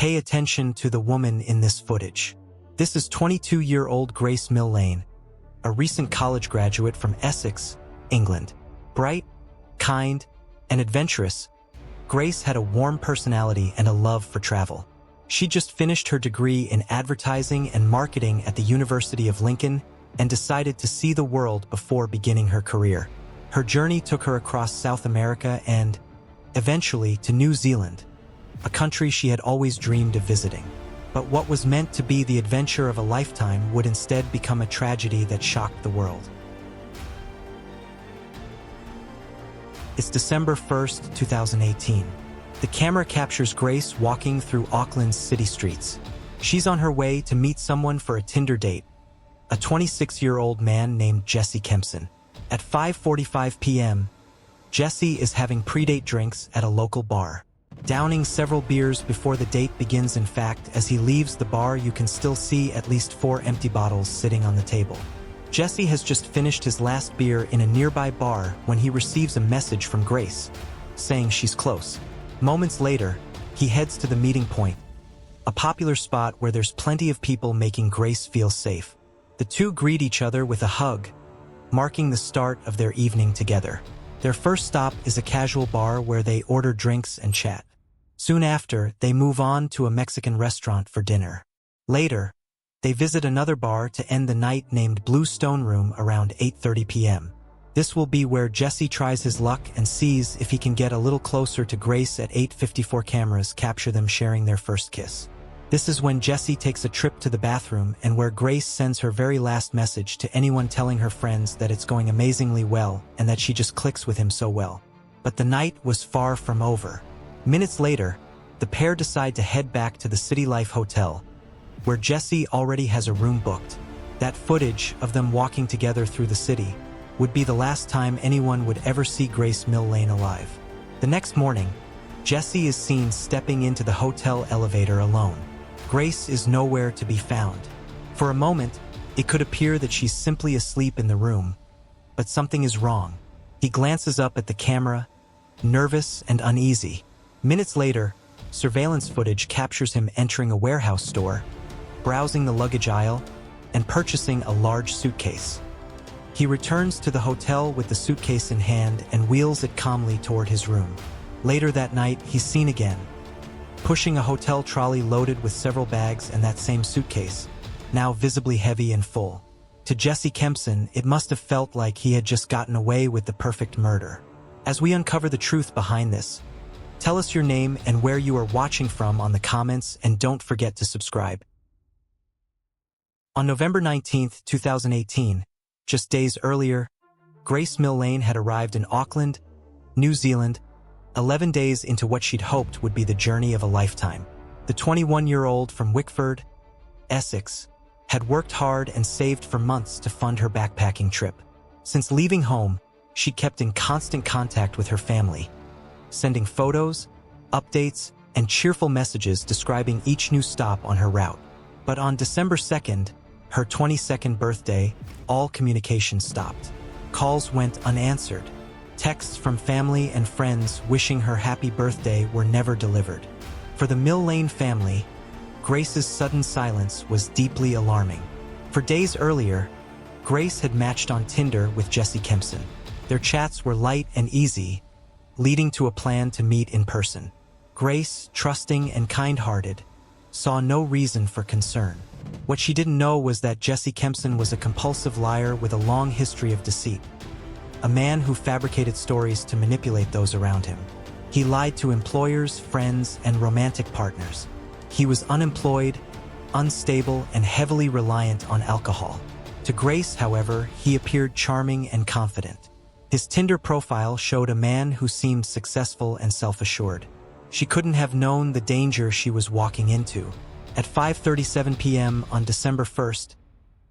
Pay attention to the woman in this footage. This is 22-year-old Grace Millane, a recent college graduate from Essex, England. Bright, kind, and adventurous, Grace had a warm personality and a love for travel. She just finished her degree in advertising and marketing at the University of Lincoln and decided to see the world before beginning her career. Her journey took her across South America and, eventually, to New Zealand, a country she had always dreamed of visiting. But what was meant to be the adventure of a lifetime would instead become a tragedy that shocked the world. It's December 1st, 2018. The camera captures Grace walking through Auckland's city streets. She's on her way to meet someone for a Tinder date, a 26-year-old man named Jesse Kempson. At 5:45 p.m., Jesse is having pre-date drinks at a local bar. Downing several beers before the date begins. In fact, as he leaves the bar, you can still see at least 4 empty bottles sitting on the table. Jesse has just finished his last beer in a nearby bar when he receives a message from Grace, saying she's close. Moments later, he heads to the meeting point, a popular spot where there's plenty of people making Grace feel safe. The two greet each other with a hug, marking the start of their evening together. Their first stop is a casual bar where they order drinks and chat. Soon after, they move on to a Mexican restaurant for dinner. Later, they visit another bar to end the night named Blue Stone Room around 8:30 p.m. This will be where Jesse tries his luck and sees if he can get a little closer to Grace. At 8:54, cameras capture them sharing their first kiss. This is when Jesse takes a trip to the bathroom and where Grace sends her very last message to anyone, telling her friends that it's going amazingly well and that she just clicks with him so well. But the night was far from over. Minutes later, the pair decide to head back to the City Life Hotel, where Jesse already has a room booked. That footage of them walking together through the city would be the last time anyone would ever see Grace Millane alive. The next morning, Jesse is seen stepping into the hotel elevator alone. Grace is nowhere to be found. For a moment, it could appear that she's simply asleep in the room, but something is wrong. He glances up at the camera, nervous and uneasy. Minutes later, surveillance footage captures him entering a warehouse store, browsing the luggage aisle, and purchasing a large suitcase. He returns to the hotel with the suitcase in hand and wheels it calmly toward his room. Later that night, he's seen again, pushing a hotel trolley loaded with several bags and that same suitcase, now visibly heavy and full. To Jesse Kempson, it must have felt like he had just gotten away with the perfect murder. As we uncover the truth behind this, tell us your name and where you are watching from on the comments, and don't forget to subscribe. On November 19, 2018, just days earlier, Grace Millane had arrived in Auckland, New Zealand, 11 days into what she'd hoped would be the journey of a lifetime. The 21-year-old from Wickford, Essex, had worked hard and saved for months to fund her backpacking trip. Since leaving home, she kept in constant contact with her family, sending photos, updates, and cheerful messages describing each new stop on her route. But on December 2nd, her 22nd birthday, all communication stopped. Calls went unanswered. Texts from family and friends wishing her happy birthday were never delivered. For the Millane family, Grace's sudden silence was deeply alarming. For days earlier, Grace had matched on Tinder with Jesse Kempson. Their chats were light and easy, leading to a plan to meet in person. Grace, trusting and kind-hearted, saw no reason for concern. What she didn't know was that Jesse Kempson was a compulsive liar with a long history of deceit, a man who fabricated stories to manipulate those around him. He lied to employers, friends, and romantic partners. He was unemployed, unstable, and heavily reliant on alcohol. To Grace, however, he appeared charming and confident. His Tinder profile showed a man who seemed successful and self-assured. She couldn't have known the danger she was walking into. At 5:37 p.m. on December 1st,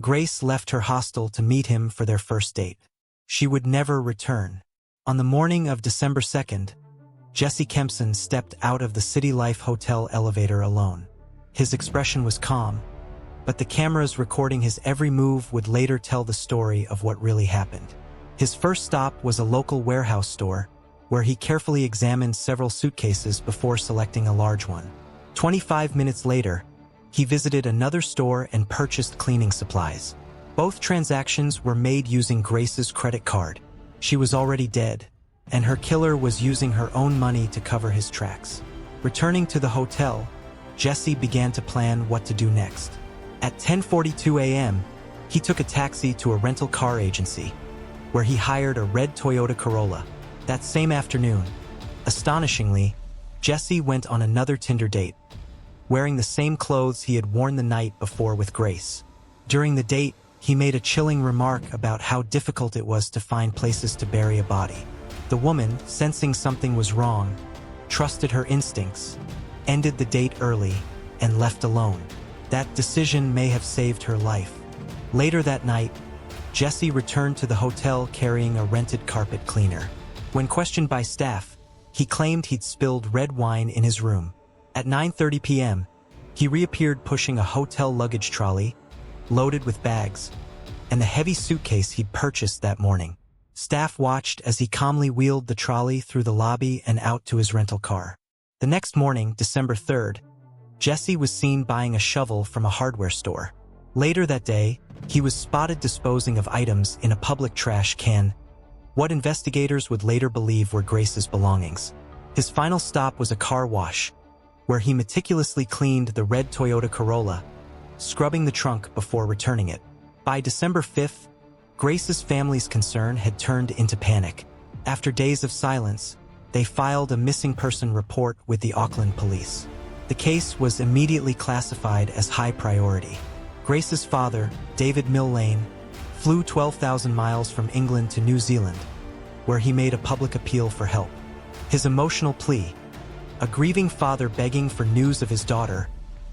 Grace left her hostel to meet him for their first date. She would never return. On the morning of December 2nd, Jesse Kempson stepped out of the City Life Hotel elevator alone. His expression was calm, but the cameras recording his every move would later tell the story of what really happened. His first stop was a local warehouse store, where he carefully examined several suitcases before selecting a large one. 25 minutes later, he visited another store and purchased cleaning supplies. Both transactions were made using Grace's credit card. She was already dead, and her killer was using her own money to cover his tracks. Returning to the hotel, Jesse began to plan what to do next. At 10:42 a.m., he took a taxi to a rental car agency, where he hired a red Toyota Corolla. That same afternoon, astonishingly, Jesse went on another Tinder date, wearing the same clothes he had worn the night before with Grace. During the date, he made a chilling remark about how difficult it was to find places to bury a body. The woman, sensing something was wrong, trusted her instincts, ended the date early, and left alone. That decision may have saved her life. Later that night, Jesse returned to the hotel carrying a rented carpet cleaner. When questioned by staff, he claimed he'd spilled red wine in his room. At 9:30 p.m., he reappeared pushing a hotel luggage trolley, loaded with bags, and the heavy suitcase he'd purchased that morning. Staff watched as he calmly wheeled the trolley through the lobby and out to his rental car. The next morning, December 3rd, Jesse was seen buying a shovel from a hardware store. Later that day, he was spotted disposing of items in a public trash can, what investigators would later believe were Grace's belongings. His final stop was a car wash, where he meticulously cleaned the red Toyota Corolla, scrubbing the trunk before returning it. By December 5th, Grace's family's concern had turned into panic. After days of silence, they filed a missing person report with the Auckland police. The case was immediately classified as high priority. Grace's father, David Millane, flew 12,000 miles from England to New Zealand, where he made a public appeal for help. His emotional plea, a grieving father begging for news of his daughter,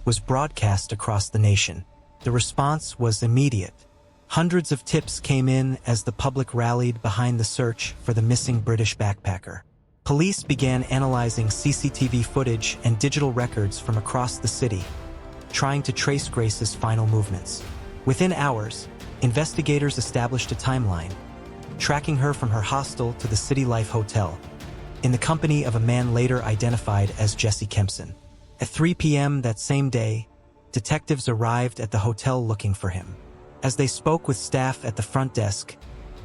was broadcast across the nation. The response was immediate. Hundreds of tips came in as the public rallied behind the search for the missing British backpacker. Police began analyzing CCTV footage and digital records from across the city, trying to trace Grace's final movements. Within hours, investigators established a timeline, tracking her from her hostel to the City Life Hotel, in the company of a man later identified as Jesse Kempson. At 3 p.m. that same day, detectives arrived at the hotel looking for him. As they spoke with staff at the front desk,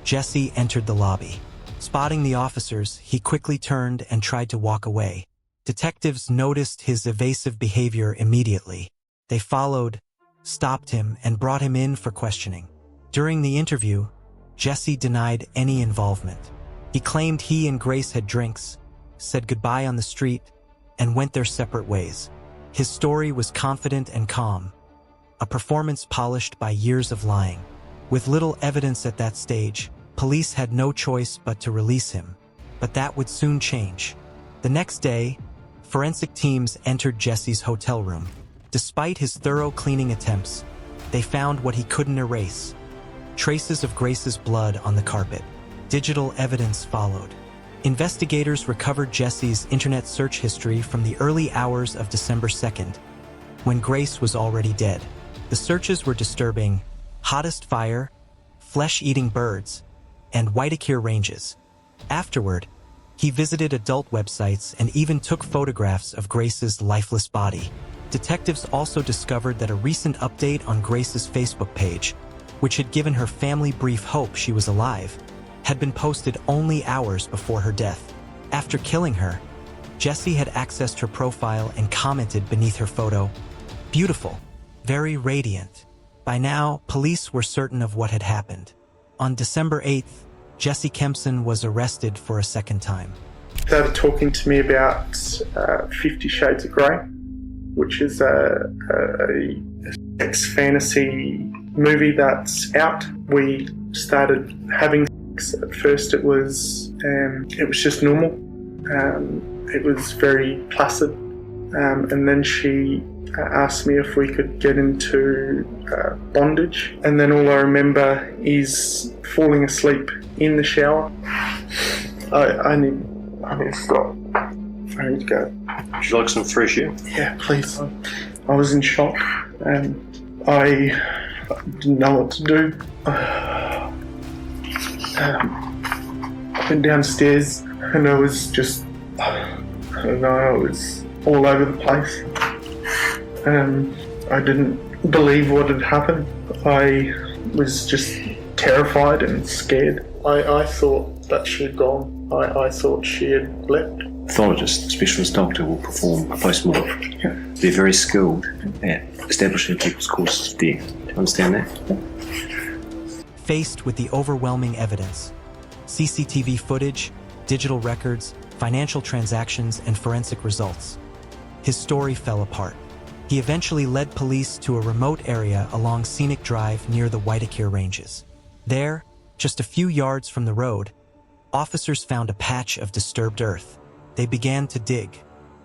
Jesse entered the lobby. Spotting the officers, he quickly turned and tried to walk away. Detectives noticed his evasive behavior immediately. They followed, stopped him, and brought him in for questioning. During the interview, Jesse denied any involvement. He claimed he and Grace had drinks, said goodbye on the street, and went their separate ways. His story was confident and calm, a performance polished by years of lying. With little evidence at that stage, police had no choice but to release him. But that would soon change. The next day, forensic teams entered Jesse's hotel room. Despite his thorough cleaning attempts, they found what he couldn't erase: traces of Grace's blood on the carpet. Digital evidence followed. Investigators recovered Jesse's internet search history from the early hours of December 2nd, when Grace was already dead. The searches were disturbing: hottest fire, flesh-eating birds, and Waitakere ranges. Afterward, he visited adult websites and even took photographs of Grace's lifeless body. Detectives also discovered that a recent update on Grace's Facebook page, which had given her family brief hope she was alive, had been posted only hours before her death. After killing her, Jesse had accessed her profile and commented beneath her photo, "Beautiful, very radiant." By now, police were certain of what had happened. On December 8th, Jesse Kempson was arrested for a second time. They were talking to me about 50 Shades of Grey, which is a sex fantasy movie that's out. We started having sex. At first it was just normal. It was very placid. And then she asked me if we could get into bondage. And then all I remember is falling asleep in the shower. I need to stop. I need to go. Would you like some fresh air? Yeah, please. I was in shock and I didn't know what to do. I went downstairs and I was just, I don't know, I was all over the place. I didn't believe what had happened. I was just terrified and scared. I thought that she had gone. I thought she had left. Pathologist, specialist doctor, will perform a post-mortem. Yeah. They're very skilled at establishing people's causes of death. Do you understand that? Faced with the overwhelming evidence, CCTV footage, digital records, financial transactions, and forensic results, his story fell apart. He eventually led police to a remote area along Scenic Drive near the Waitakere Ranges. There, just a few yards from the road, officers found a patch of disturbed earth. They began to dig.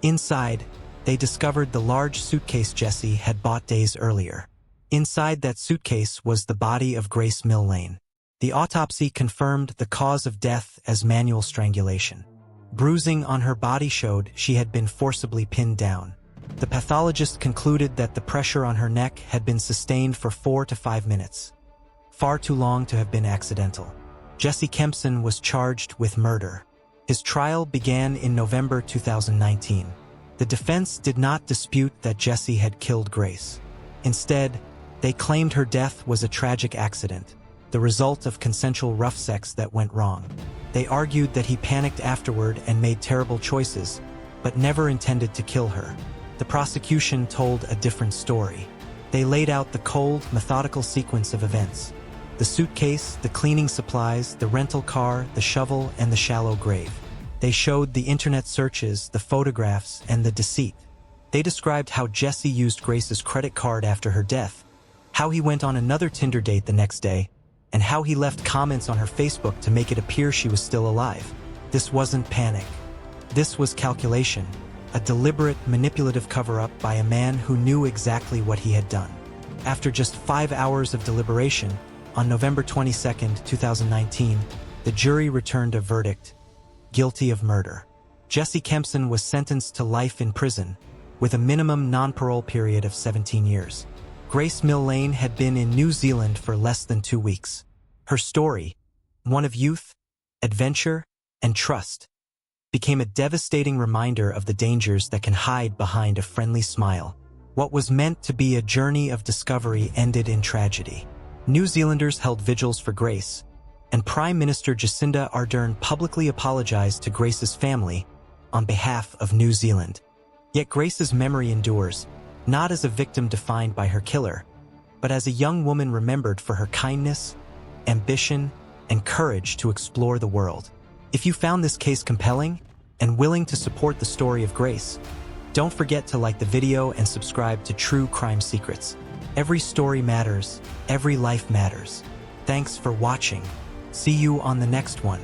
Inside, they discovered the large suitcase Jesse had bought days earlier. Inside that suitcase was the body of Grace Millane. The autopsy confirmed the cause of death as manual strangulation. Bruising on her body showed she had been forcibly pinned down. The pathologist concluded that the pressure on her neck had been sustained for 4 to 5 minutes. Far too long to have been accidental. Jesse Kempson was charged with murder. His trial began in November 2019. The defense did not dispute that Jesse had killed Grace. Instead, they claimed her death was a tragic accident, the result of consensual rough sex that went wrong. They argued that he panicked afterward and made terrible choices, but never intended to kill her. The prosecution told a different story. They laid out the cold, methodical sequence of events. The suitcase, the cleaning supplies, the rental car, the shovel, and the shallow grave. They showed the internet searches, the photographs, and the deceit. They described how Jesse used Grace's credit card after her death, how he went on another Tinder date the next day, and how he left comments on her Facebook to make it appear she was still alive. This wasn't panic. This was calculation, a deliberate, manipulative cover-up by a man who knew exactly what he had done. After just 5 hours of deliberation, on November 22, 2019, the jury returned a verdict: guilty of murder. Jesse Kempson was sentenced to life in prison, with a minimum non-parole period of 17 years. Grace Millane had been in New Zealand for less than 2 weeks. Her story, one of youth, adventure, and trust, became a devastating reminder of the dangers that can hide behind a friendly smile. What was meant to be a journey of discovery ended in tragedy. New Zealanders held vigils for Grace, and Prime Minister Jacinda Ardern publicly apologized to Grace's family on behalf of New Zealand. Yet Grace's memory endures, not as a victim defined by her killer, but as a young woman remembered for her kindness, ambition, and courage to explore the world. If you found this case compelling and willing to support the story of Grace, don't forget to like the video and subscribe to True Crime Secrets. Every story matters, every life matters. Thanks for watching. See you on the next one.